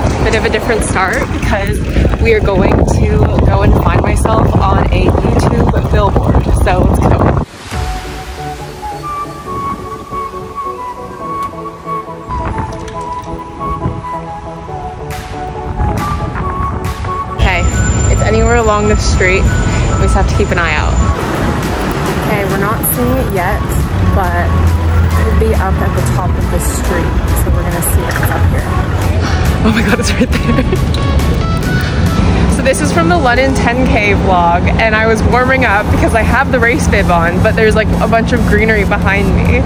little bit of a different start because we are going to go and find myself on a YouTube billboard. So let's go. Okay, it's anywhere along this street. We just have to keep an eye out. Okay, we're not seeing it yet, but it could be up at the top of the street. So we're gonna see if it's up here. Oh my god, it's right there. So this is from the London 10K vlog, and I was warming up because I have the race bib on, but there's like a bunch of greenery behind me.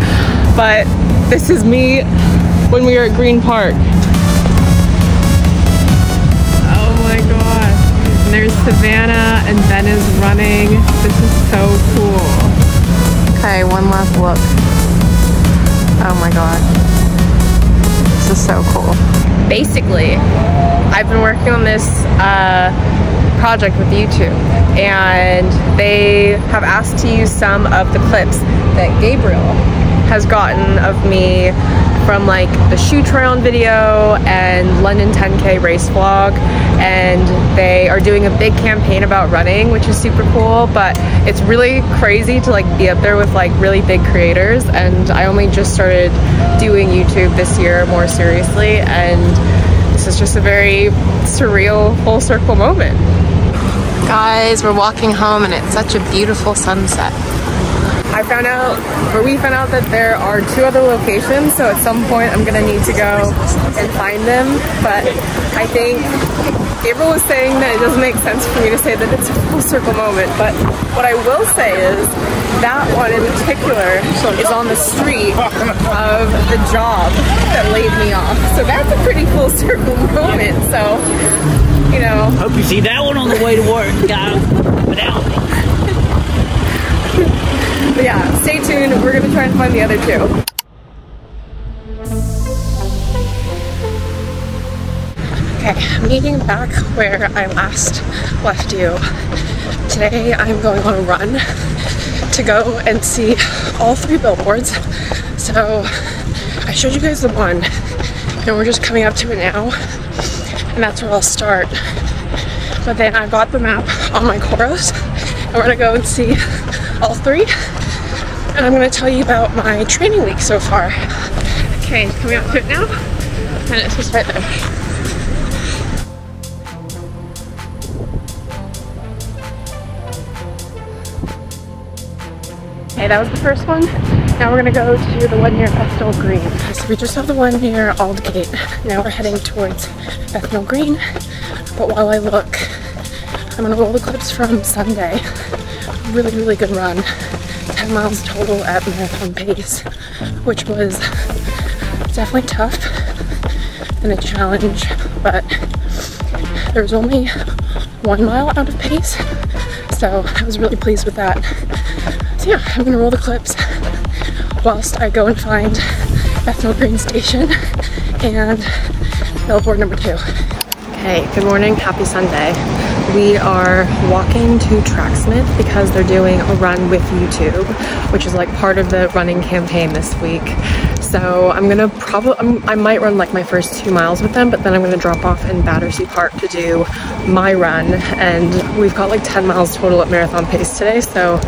But this is me when we were at Green Park. Oh my god. And there's Savannah and Ben is running. This is so cool. Okay, one last look. Oh my god. This is so cool. Basically, I've been working on this project with YouTube, and they have asked to use some of the clips that Gabriel has gotten of me from like the shoe try-on video and London 10K race vlog, and they are doing a big campaign about running, which is super cool. But it's really crazy to like be up there with like really big creators, and I only just started doing YouTube this year more seriously, and this is just a very surreal full circle moment. Guys, we're walking home and it's such a beautiful sunset. We found out that there are 2 other locations, so at some point I'm gonna need to go and find them. But I think Gabriel was saying that it doesn't make sense for me to say that it's a full circle moment, but what I will say is that one in particular is on the street of the job that laid me off. So that's a pretty full circle moment, so, you know. Hope you see that one on the way to work, guys, without me. But yeah, stay tuned. We're gonna try and find the other 2. Okay, I'm meeting back where I last left you. Today I'm going on a run to go and see all 3 billboards. So I showed you guys the one, and we're just coming up to it now, and that's where I'll start. But then I got the map on my Coros, and we're gonna go and see all 3. And I'm going to tell you about my training week so far. Okay, coming up to it now, and it's just right there. Okay, that was the first one. Now we're going to go to the one near Bethnal Green. So we just saw the one near Aldgate. Now we're heading towards Bethnal Green. But while I look, I'm going to roll the clips from Sunday. Really, really good run. 10 miles total at marathon pace, which was definitely tough and a challenge, but there was only 1 mile out of pace, so I was really pleased with that. So yeah, I'm gonna roll the clips whilst I go and find Bethnal Green Station and billboard number 2. Hey, good morning, happy Sunday. We are walking to Tracksmith because they're doing a run with YouTube, which is like part of the running campaign this week. So I'm gonna I might run like my first 2 miles with them, but then I'm gonna drop off in Battersea Park to do my run. And we've got like 10 miles total at marathon pace today, so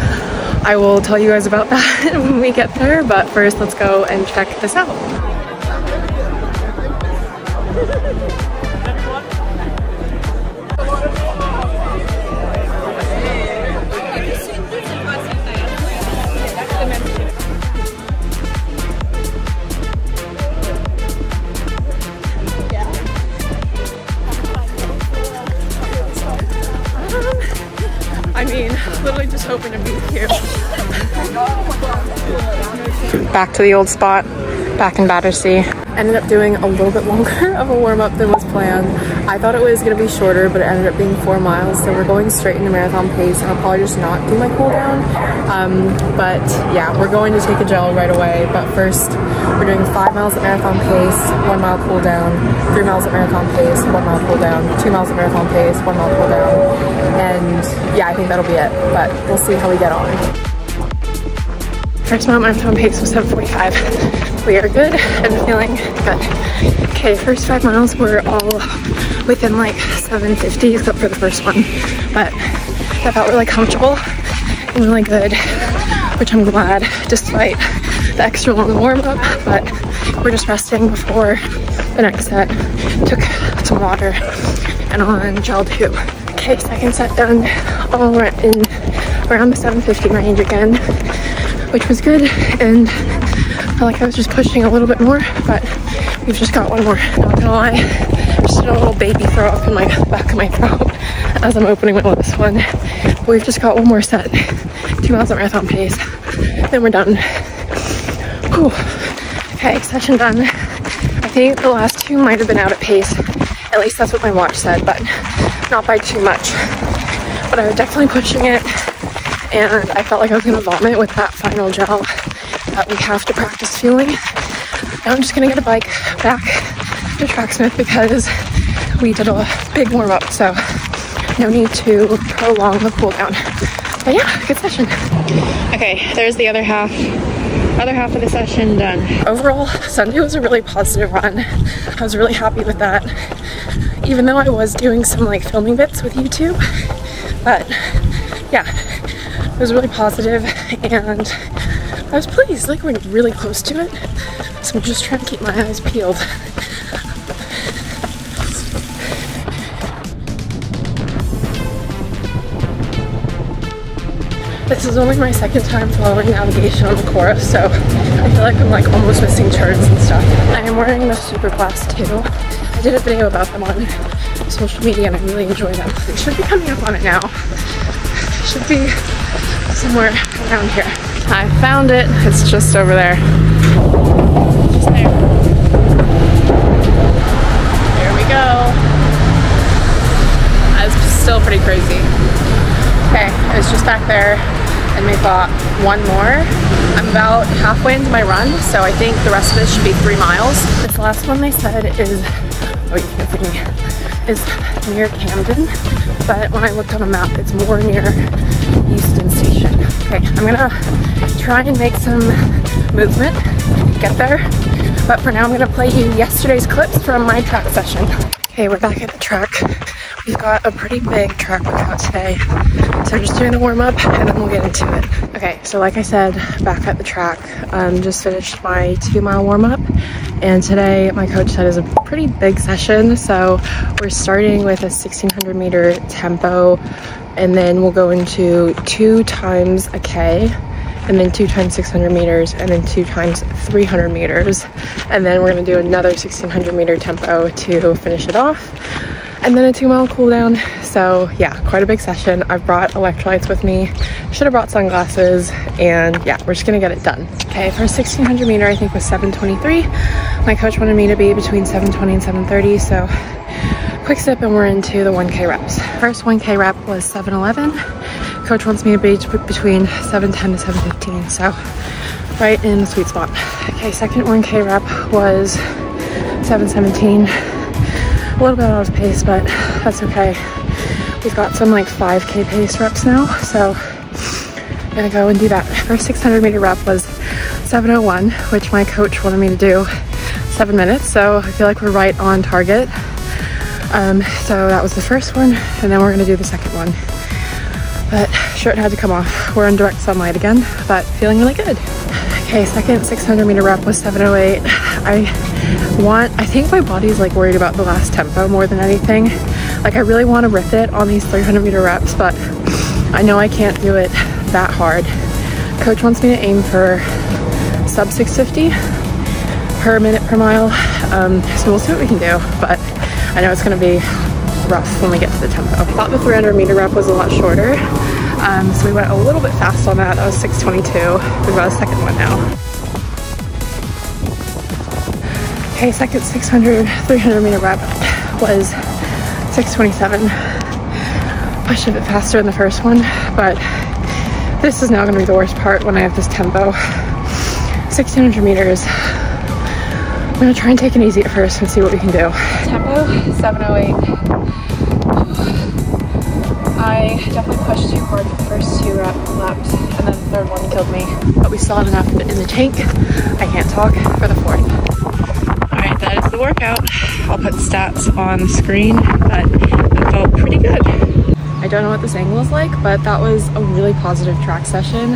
I will tell you guys about that when we get there. But first, let's go and check this out. I mean, literally just hoping to meet you. Back to the old spot, back in Battersea. Ended up doing a little bit longer of a warm-up than was planned. I thought it was gonna be shorter, but it ended up being 4 miles, so we're going straight into marathon pace, and I'll probably just not do my cool down. But yeah, we're going to take a gel right away, but first we're doing 5 miles at marathon pace, 1 mile cool down, 3 miles at marathon pace, 1 mile cool down, 2 miles at marathon pace, 1 mile cool down, and yeah, I think that'll be it, but we'll see how we get on. first marathon pace was 7:45. We are good and feeling good. Okay, first 5 miles were all within like 7:50 except for the first one, but that felt really comfortable and really good, which I'm glad despite the extra long warm-up, but we're just resting before the next set. Took some water and on gel too. Okay, second set done, all in around the 7:50 range again, which was good, and I felt like I was just pushing a little bit more, but we've just got one more. Not gonna lie, just did a little baby throw up in my back of my throat as I'm opening my last one. But we've just got one more set, 2 miles at marathon pace, then we're done. Whew. Okay, session done. I think the last 2 might have been out at pace. At least that's what my watch said, but not by too much. But I was definitely pushing it, and I felt like I was gonna vomit with that final gel that we have to practice feeling. Now I'm just gonna get a bike back to Tracksmith because we did a big warm up, so no need to prolong the cool down. But yeah, good session. Okay, there's the other half of the session done. Overall, Sunday was a really positive run. I was really happy with that, even though I was doing some like filming bits with YouTube. But yeah, it was really positive and I was pleased. Like, we're really close to it, so I'm just trying to keep my eyes peeled. This is only my second time following navigation on the course, so I feel like I'm like almost missing turns and stuff. I am wearing the Super Class too. I did a video about them on social media and I really enjoy them. They should be coming up on it now. Should be somewhere around here. I found it. It's just over there. Just there. There we go. That's still pretty crazy. Okay, it's just back there, and we got one more. I'm about halfway into my run, so I think the rest of this should be 3 miles. This last one they said is, oh, you can't see me, is near Camden, but when I looked on the map, it's more near Euston Station. Okay, I'm gonna try and make some movement, get there, but for now I'm gonna play you yesterday's clips from my track session. Okay, we're back at the track. We've got a pretty big track workout today, so just doing the warm-up and then we'll get into it. Okay, so like I said, back at the track, just finished my 2-mile warm-up, and today my coach said is a pretty big session, so we're starting with a 1600 meter tempo, and then we'll go into 2 times a K, and then 2 times 600 meters, and then 2 times 300 meters, and then we're gonna do another 1600 meter tempo to finish it off, and then a 2-mile cool down. So yeah, quite a big session. I've brought electrolytes with me. Should have brought sunglasses, and yeah, we're just gonna get it done. Okay, for 1600 meter, I think was 7:23. My coach wanted me to be between 7:20 and 7:30, so quick sip and we're into the 1K reps. First 1K rep was 7:11. Coach wants me to be between 7:10 to 7:15, so right in the sweet spot. Okay, second 1K rep was 7:17. A little bit out of pace, but that's okay. We've got some like 5K pace reps now, so I'm gonna go and do that. First 600 meter rep was 7:01, which my coach wanted me to do 7 minutes, so I feel like we're right on target. So that was the first one, and then we're gonna do the second one. But shirt had to come off. We're in direct sunlight again, but feeling really good. Okay, second 600 meter rep was 7:08. I think my body's like worried about the last tempo more than anything. Like, I really want to rip it on these 300 meter reps, but I know I can't do it that hard. Coach wants me to aim for sub 650 per minute per mile. So we'll see what we can do, but I know it's gonna be rough when we get to the tempo. I thought the 300 meter rep was a lot shorter, so we went a little bit fast on that. That was 6:22. We've got a second one now. Okay, second 300 meter rep was 6:27. Pushed a bit faster in the first one, but this is now gonna be the worst part when I have this tempo. 1600 meters. I'm gonna try and take it easy at first and see what we can do. Tempo 7:08. I definitely pushed too hard the first 2 laps, and then the third one killed me. But we still have enough in the tank. I can't talk for the 4th. Alright, that is the workout. I'll put stats on the screen, but it felt pretty good. I don't know what this angle is like, but that was a really positive track session.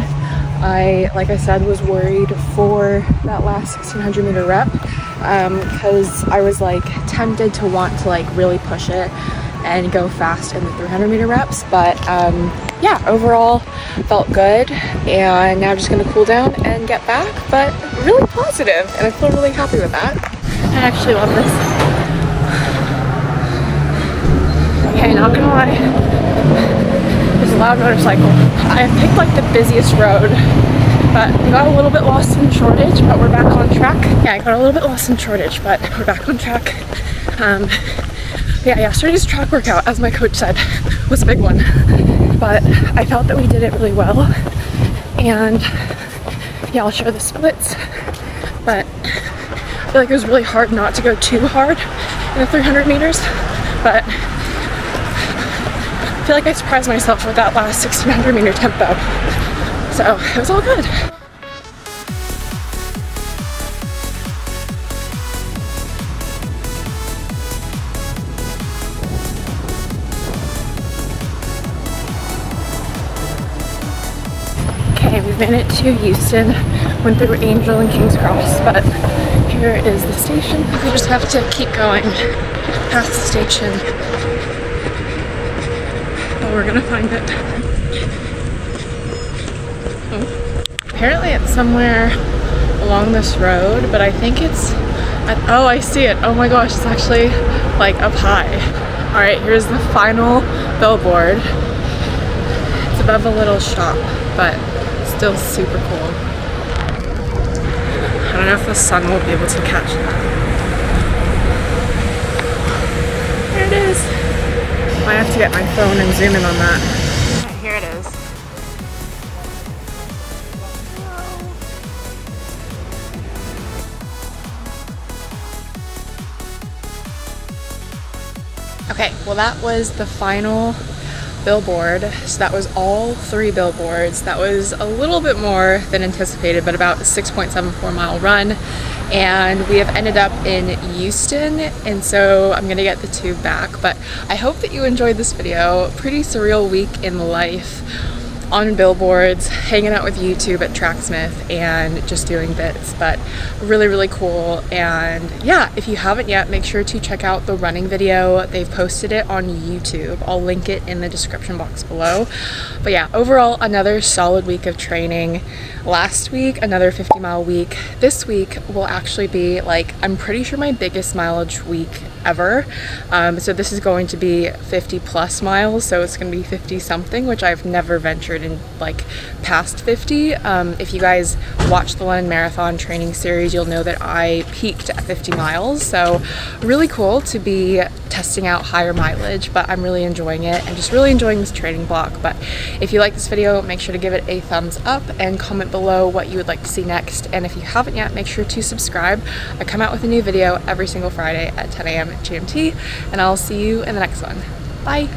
Like I said, was worried for that last 1600 meter rep because I was like tempted to want to like really push it and go fast in the 300 meter reps, but yeah, overall felt good, and now I'm just gonna cool down and get back, but really positive, and I feel really happy with that. I actually love this. Okay, not gonna lie, there's a loud motorcycle. I picked like the busiest road, but we got a little bit lost in Shoreditch, but we're back on track. Yeah, I got a little bit lost in Shoreditch, but we're back on track. Yeah, yesterday's track workout, as my coach said, was a big one, but I felt that we did it really well, and yeah, I'll show the splits, but I feel like it was really hard not to go too hard in the 300 meters, but I feel like I surprised myself with that last 1600 meter tempo, so it was all good. Okay, we made it to Houston, went through Angel and King's Cross, but here is the station. We just have to keep going past the station. Oh, we're gonna find it. Oh. Apparently it's somewhere along this road, but I think it's at, oh, I see it. Oh my gosh, it's actually like up high. All right, here's the final billboard. It's above a little shop, but still super cool. I don't know if the sun will be able to catch that. There it is. Might have to get my phone and zoom in on that. Okay, here it is. Okay, well that was the final billboard. So that was all 3 billboards. That was a little bit more than anticipated, but about a 6.74 mile run. And we have ended up in Houston, and so I'm gonna get the tube back. But I hope that you enjoyed this video. Pretty surreal week in life, on billboards, hanging out with YouTube at Tracksmith, and just doing bits, but really, really cool. And yeah, if you haven't yet, make sure to check out the running video. They've posted it on YouTube. I'll link it in the description box below. But yeah, overall, another solid week of training. Last week, another 50-mile week. This week will actually be like, I'm pretty sure my biggest mileage week ever. So this is going to be 50 plus miles, so it's going to be 50 something, which I've never ventured in like past 50. If you guys watch the London Marathon training series, you'll know that I peaked at 50 miles, so really cool to be testing out higher mileage, but I'm really enjoying it and just really enjoying this training block. But if you like this video, make sure to give it a thumbs up and comment below what you would like to see next. And if you haven't yet, make sure to subscribe. I come out with a new video every single Friday at 10 a.m. GMT, and I'll see you in the next one. Bye!